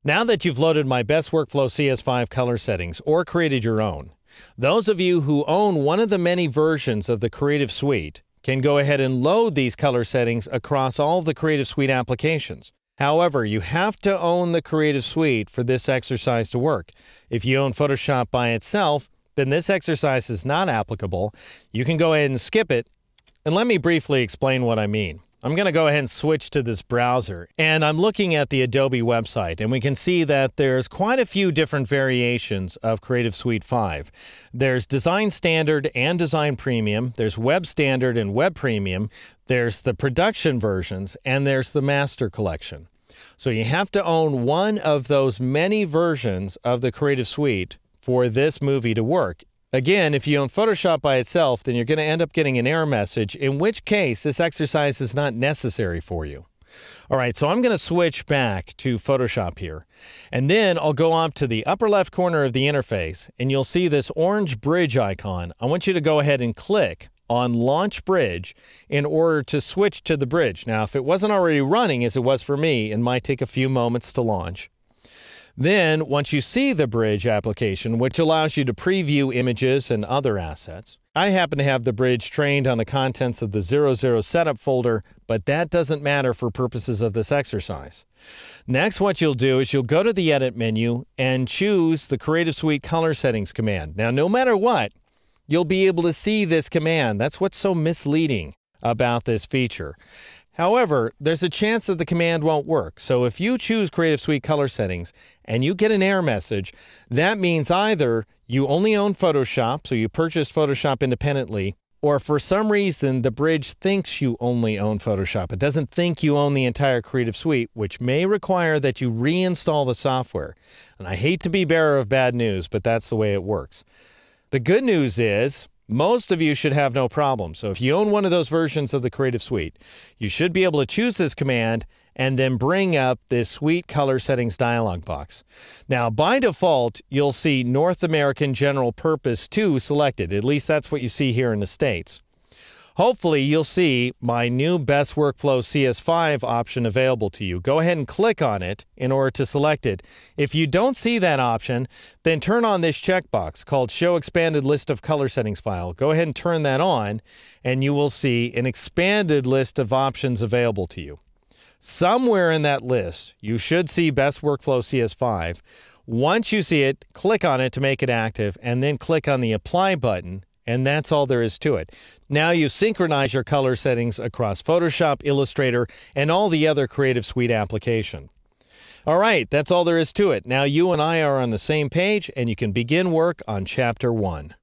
Now that you've loaded my Best Workflow CS5 color settings or created your own, those of you who own one of the many versions of the Creative Suite can go ahead and load these color settings across all of the Creative Suite applications. However, you have to own the Creative Suite for this exercise to work. If you own Photoshop by itself, then this exercise is not applicable. You can go ahead and skip it, and let me briefly explain what I mean. I'm going to go ahead and switch to this browser, and I'm looking at the Adobe website, and we can see that there's quite a few different variations of Creative Suite 5. There's Design Standard and Design Premium, there's Web Standard and Web Premium, there's the production versions, and there's the Master Collection. So you have to own one of those many versions of the Creative Suite for this movie to work. Again, if you own Photoshop by itself, then you're going to end up getting an error message, in which case this exercise is not necessary for you. All right, so I'm going to switch back to Photoshop here, and then I'll go up to the upper left corner of the interface, and you'll see this orange bridge icon. I want you to go ahead and click on Launch Bridge in order to switch to the bridge. Now, if it wasn't already running, as it was for me, it might take a few moments to launch. Then, once you see the bridge application, which allows you to preview images and other assets, I happen to have the bridge trained on the contents of the 00 setup folder, but that doesn't matter for purposes of this exercise. Next, what you'll do is you'll go to the Edit menu and choose the Creative Suite Color Settings command. Now, no matter what, you'll be able to see this command. That's what's so misleading about this feature. However, there's a chance that the command won't work. So if you choose Creative Suite Color Settings and you get an error message, that means either you only own Photoshop, so you purchased Photoshop independently, or for some reason the bridge thinks you only own Photoshop. It doesn't think you own the entire Creative Suite, which may require that you reinstall the software. And I hate to be bearer of bad news, but that's the way it works. The good news is, most of you should have no problem. So if you own one of those versions of the Creative Suite, you should be able to choose this command and then bring up this Suite Color Settings dialog box. Now, by default, you'll see North American General Purpose 2 selected. At least that's what you see here in the States. Hopefully, you'll see my new Best Workflow CS5 option available to you. Go ahead and click on it in order to select it. If you don't see that option, then turn on this checkbox called Show Expanded List of Color Settings File. Go ahead and turn that on, and you will see an expanded list of options available to you. Somewhere in that list, you should see Best Workflow CS5. Once you see it, click on it to make it active, and then click on the Apply button. And that's all there is to it. Now you synchronize your color settings across Photoshop, Illustrator, and all the other Creative Suite applications. All right, that's all there is to it. Now you and I are on the same page, and you can begin work on Chapter 1.